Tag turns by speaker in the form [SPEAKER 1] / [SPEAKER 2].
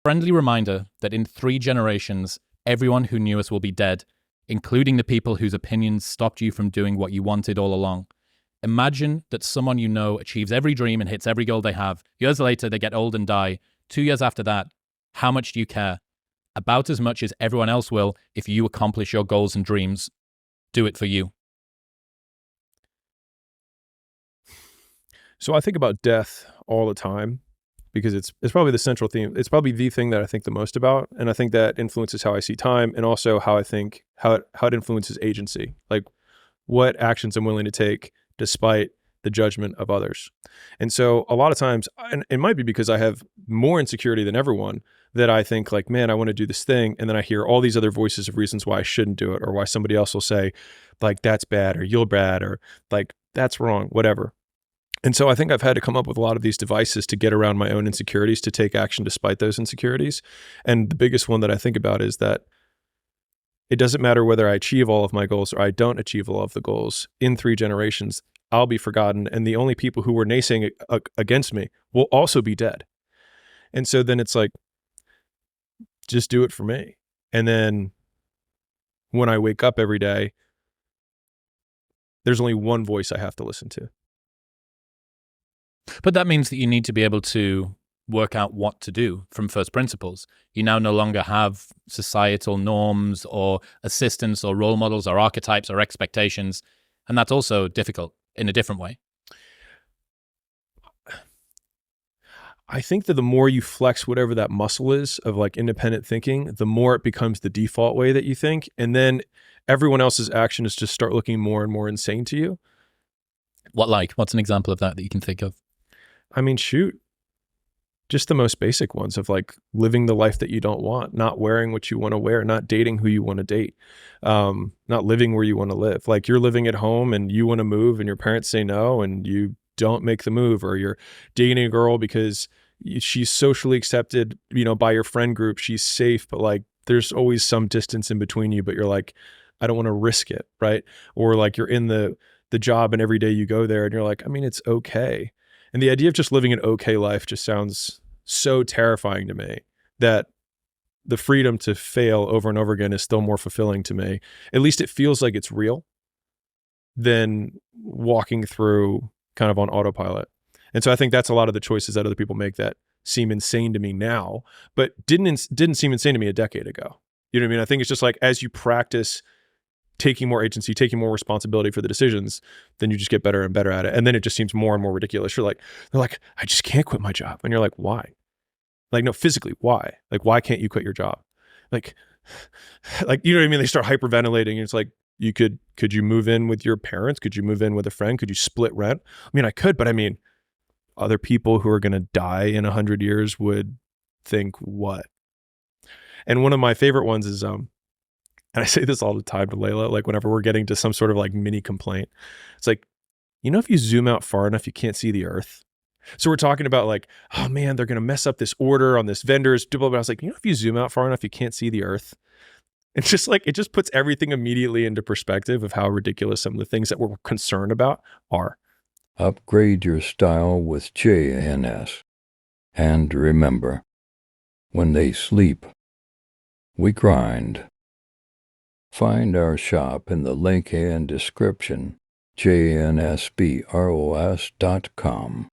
[SPEAKER 1] Friendly reminder that in 3 generations, everyone who knew us will be dead, including the people whose opinions stopped you from doing what you wanted all along. Imagine that someone you know achieves every dream and hits every goal they have. Years later, they get old and die. 2 years after that, how much do you care? About as much as everyone else will if you accomplish your goals and dreams. Do it for you.
[SPEAKER 2] So I think about death all the time because it's probably the central theme. It's probably the thing that I think the most about. And I think that influences how I see time and also how I think, how it influences agency. Like what actions I'm willing to take despite the judgment of others. And so a lot of times, and it might be because I have more insecurity than everyone, that I think like, man, I want to do this thing. And then I hear all these other voices of reasons why I shouldn't do it, or why somebody else will say like, that's bad, or you're bad, or like, that's wrong, whatever. And so I think I've had to come up with a lot of these devices to get around my own insecurities, to take action despite those insecurities. And the biggest one that I think about is that it doesn't matter whether I achieve all of my goals or I don't achieve all of the goals. In 3 generations, I'll be forgotten. And the only people who were naysaying against me will also be dead. And so then it's like, just do it for me. And then when I wake up every day, there's only one voice I have to listen to.
[SPEAKER 1] But that means that you need to be able to work out what to do from first principles. You now no longer have societal norms or assistants or role models or archetypes or expectations. And that's also difficult in a different way.
[SPEAKER 2] I think that the more you flex whatever that muscle is of like independent thinking, the more it becomes the default way that you think. And then everyone else's actions just start looking more and more insane to you.
[SPEAKER 1] What's an example of that you can think of?
[SPEAKER 2] I mean, shoot, just the most basic ones of like living the life that you don't want, not wearing what you want to wear, not dating who you want to date, not living where you want to live. Like you're living at home and you want to move and your parents say no and you don't make the move, or you're dating a girl because she's socially accepted, by your friend group. She's safe, but like there's always some distance in between you, but you're like, I don't want to risk it. Right. Or like you're in the job and every day you go there and you're like, I mean, it's okay. And the idea of just living an okay life just sounds so terrifying to me that the freedom to fail over and over again is still more fulfilling to me. At least it feels like it's real than walking through kind of on autopilot. And so I think that's a lot of the choices that other people make that seem insane to me now, but didn't seem insane to me a decade ago. You know what I mean? I think it's just like, as you practice taking more agency, taking more responsibility for the decisions, then you just get better and better at it. And then it just seems more and more ridiculous. They're like, I just can't quit my job. And you're like, why? Like, no, physically, why? Like, why can't you quit your job? Like, you know what I mean? They start hyperventilating and it's like, could you move in with your parents? Could you move in with a friend? Could you split rent? I mean, I could, but I mean, other people who are going to die in 100 years would think what? And one of my favorite ones is, and I say this all the time to Layla, like whenever we're getting to some sort of like mini complaint, it's like, if you zoom out far enough, you can't see the earth. So we're talking about like, oh man, they're going to mess up this order on this vendor's, blah, blah, blah. I was like, if you zoom out far enough, you can't see the earth. It's just like, it just puts everything immediately into perspective of how ridiculous some of the things that we're concerned about are.
[SPEAKER 3] Upgrade your style with JNS. And remember, when they sleep, we grind. Find our shop in the link and description, jnsbros.com.